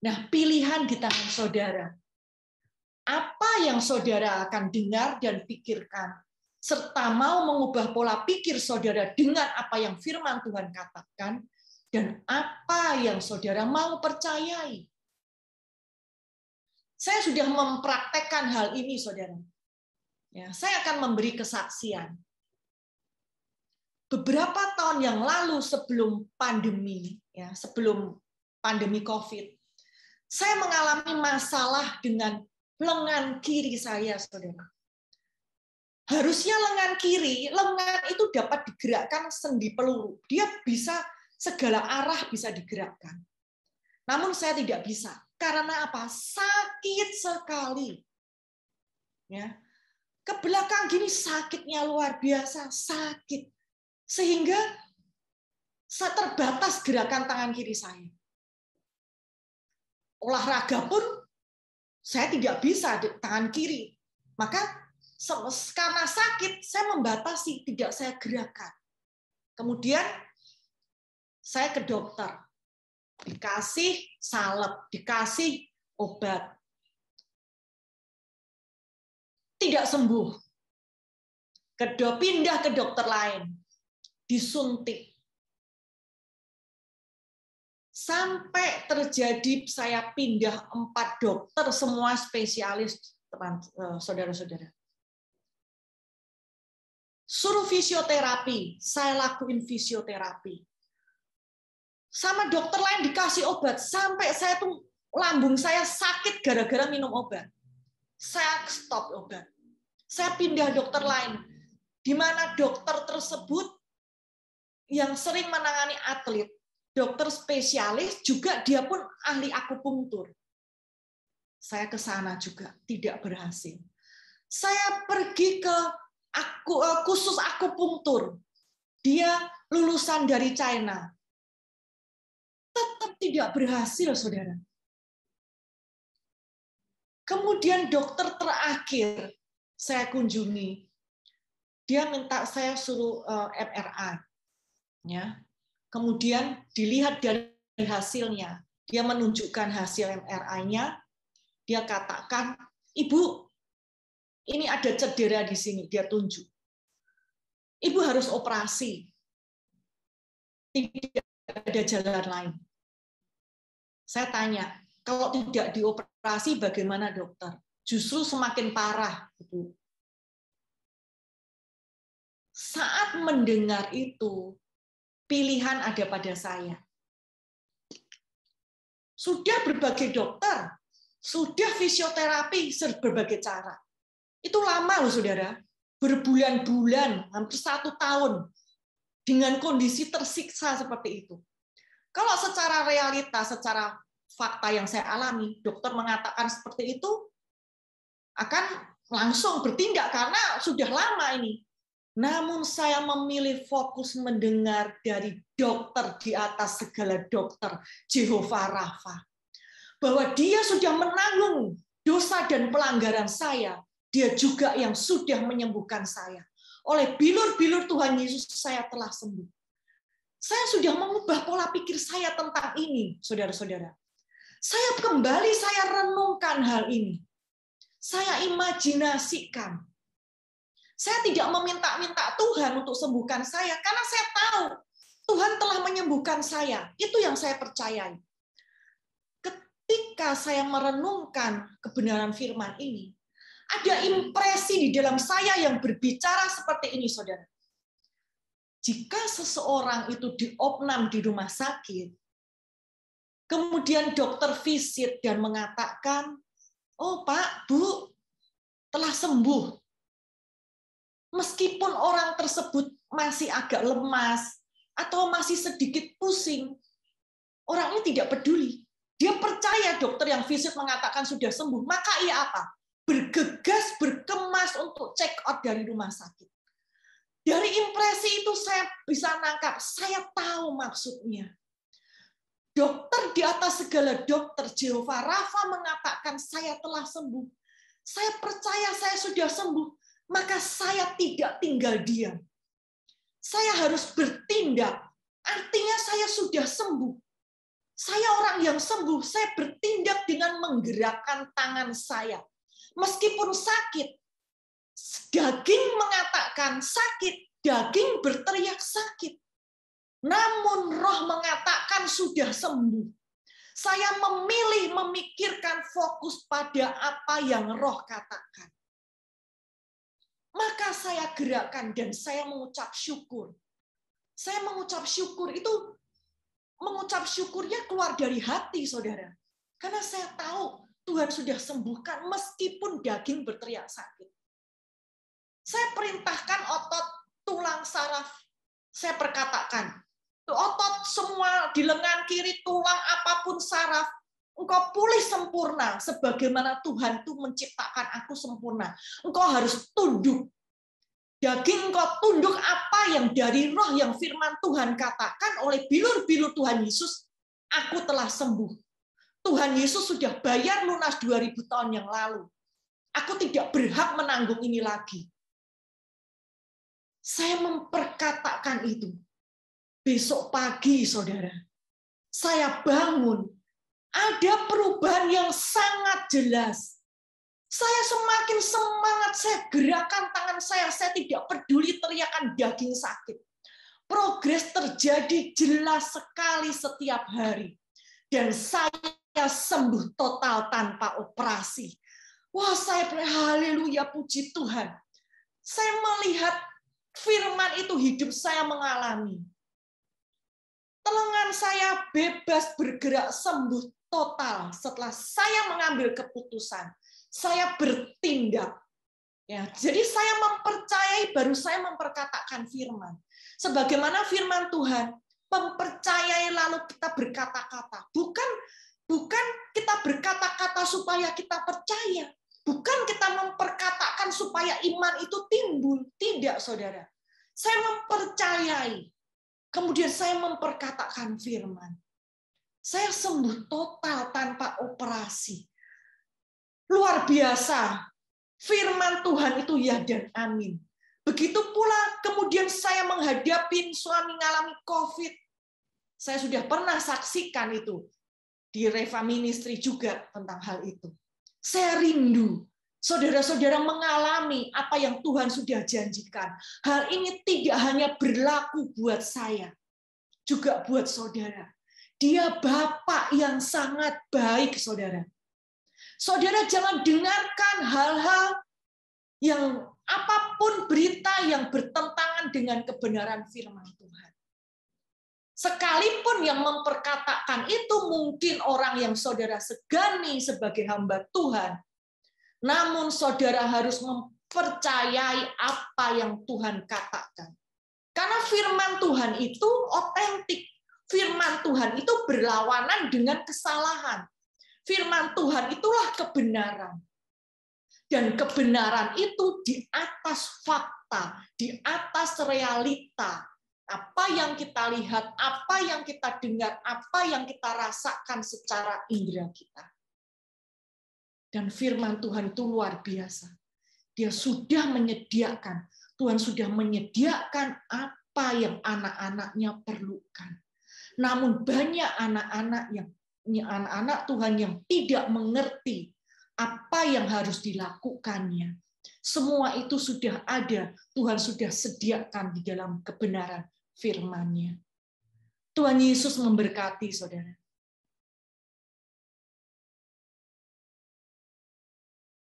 Nah, pilihan di tangan saudara. Apa yang saudara akan dengar dan pikirkan, serta mau mengubah pola pikir saudara dengan apa yang firman Tuhan katakan, dan apa yang saudara mau percayai. Saya sudah mempraktekkan hal ini, saudara. Ya, saya akan memberi kesaksian. Beberapa tahun yang lalu sebelum pandemi, ya, sebelum pandemi COVID, saya mengalami masalah dengan lengan kiri saya, saudara. Harusnya lengan kiri, lengan itu dapat digerakkan sendi peluru. Dia bisa segala arah bisa digerakkan. Namun saya tidak bisa. Karena apa? Sakit sekali. Ya. Ke belakang gini sakitnya luar biasa, sakit. Sehingga saya terbatas gerakan tangan kiri saya. Olahraga pun saya tidak bisa di tangan kiri. Maka karena sakit, saya membatasi, tidak saya gerakan. Kemudian saya ke dokter. Dikasih salep, dikasih obat. Tidak sembuh. Pindah ke dokter lain. Disuntik. Sampai terjadi saya pindah 4 dokter, semua spesialis, saudara-saudara. Suruh fisioterapi, saya lakuin fisioterapi. Sama dokter lain dikasih obat, sampai saya tuh lambung saya sakit gara-gara minum obat. Saya stop obat. Saya pindah dokter lain, di mana dokter tersebut yang sering menangani atlet, dokter spesialis, juga dia pun ahli akupunktur. Saya ke sana juga, tidak berhasil. Saya pergi ke khusus akupunktur. Dia lulusan dari China. Tetap tidak berhasil, saudara. Kemudian dokter terakhir saya kunjungi, dia minta saya suruh MRI. Ya. Kemudian dilihat dari hasilnya, dia menunjukkan hasil MRI-nya, dia katakan, Ibu, ini ada cedera di sini, dia tunjuk. Ibu harus operasi, tidak ada jalan lain. Saya tanya, kalau tidak dioperasi bagaimana dokter? Justru semakin parah, Ibu. Saat mendengar itu, pilihan ada pada saya. Sudah berbagai dokter, sudah fisioterapi berbagai cara. Itu lama loh, saudara. Berbulan-bulan, hampir 1 tahun, dengan kondisi tersiksa seperti itu. Kalau secara realitas, secara fakta yang saya alami, dokter mengatakan seperti itu, akan langsung bertindak karena sudah lama ini. Namun saya memilih fokus mendengar dari dokter di atas segala dokter, Jehovah Rafa. Bahwa dia sudah menanggung dosa dan pelanggaran saya. Dia juga yang sudah menyembuhkan saya. Oleh bilur-bilur Tuhan Yesus, saya telah sembuh. Saya sudah mengubah pola pikir saya tentang ini, saudara-saudara. Saya renungkan hal ini. Saya imajinasikan. Saya tidak meminta-minta Tuhan untuk sembuhkan saya, karena saya tahu Tuhan telah menyembuhkan saya. Itu yang saya percayai. Ketika saya merenungkan kebenaran firman ini, ada impresi di dalam saya yang berbicara seperti ini, saudara. jika seseorang itu diopnam di rumah sakit, kemudian dokter visit dan mengatakan, oh Pak, Bu, telah sembuh. Meskipun orang tersebut masih agak lemas atau masih sedikit pusing, orang ini tidak peduli. Dia percaya dokter yang visit mengatakan sudah sembuh, maka ia apa? Bergegas, berkemas untuk check out dari rumah sakit. Dari impresi itu saya bisa nangkap, saya tahu maksudnya. Dokter di atas segala dokter, Jehovah Rafa mengatakan saya telah sembuh. Saya percaya saya sudah sembuh, maka saya tidak tinggal diam. Saya harus bertindak, artinya saya sudah sembuh. Saya orang yang sembuh, saya bertindak dengan menggerakkan tangan saya. Meskipun sakit, daging mengatakan sakit, daging berteriak sakit. Namun roh mengatakan sudah sembuh. Saya memilih memikirkan fokus pada apa yang roh katakan. Maka saya gerakkan dan saya mengucap syukur. Saya mengucap syukur itu, mengucap syukurnya keluar dari hati, saudara. Karena saya tahu Tuhan sudah sembuhkan meskipun daging berteriak sakit. Saya perintahkan otot, tulang, saraf. Saya perkatakan, otot semua di lengan kiri, tulang, apapun saraf, engkau pulih sempurna sebagaimana Tuhan itu menciptakan aku sempurna. Engkau harus tunduk. Daging engkau tunduk apa yang dari roh yang firman Tuhan katakan oleh bilur-bilur Tuhan Yesus, aku telah sembuh. Tuhan Yesus sudah bayar lunas 2000 tahun yang lalu. Aku tidak berhak menanggung ini lagi. Saya memperkatakan itu. Besok pagi, saudara, saya bangun. Ada perubahan yang sangat jelas. Saya semakin semangat, saya gerakan tangan saya tidak peduli teriakan daging sakit. Progres terjadi jelas sekali setiap hari. Dan saya sembuh total tanpa operasi. Wah, saya haleluya, puji Tuhan. Saya melihat firman itu hidup saya mengalami. Lengan saya bebas bergerak sembuh total setelah saya mengambil keputusan. Saya bertindak. Ya, jadi saya mempercayai, baru saya memperkatakan firman. Sebagaimana firman Tuhan, mempercayai lalu kita berkata-kata. Bukan kita berkata-kata supaya kita percaya. Bukan kita memperkatakan supaya iman itu timbul. Tidak, saudara. Saya mempercayai. Kemudian saya memperkatakan firman. Saya sembuh total tanpa operasi. Luar biasa. Firman Tuhan itu ya dan amin. Begitu pula kemudian saya menghadapi suami mengalami COVID. Saya sudah pernah saksikan itu. Di Reva Ministry juga tentang hal itu. Saya rindu. Saudara-saudara mengalami apa yang Tuhan sudah janjikan. Hal ini tidak hanya berlaku buat saya. Juga buat saudara. Dia Bapa yang sangat baik, saudara. Saudara jangan dengarkan hal-hal yang apapun berita yang bertentangan dengan kebenaran firman Tuhan. Sekalipun yang memperkatakan itu mungkin orang yang saudara segani sebagai hamba Tuhan, namun saudara harus mempercayai apa yang Tuhan katakan. Karena firman Tuhan itu otentik. Firman Tuhan itu berlawanan dengan kesalahan. Firman Tuhan itulah kebenaran. Dan kebenaran itu di atas fakta, di atas realita. Apa yang kita lihat, apa yang kita dengar, apa yang kita rasakan secara indera kita. Dan firman Tuhan itu luar biasa. Dia sudah menyediakan, Tuhan sudah menyediakan apa yang anak-anaknya perlukan. Namun banyak anak-anak Tuhan yang tidak mengerti apa yang harus dilakukannya. Semua itu sudah ada, Tuhan sudah sediakan di dalam kebenaran firman-Nya. Tuhan Yesus memberkati, saudara.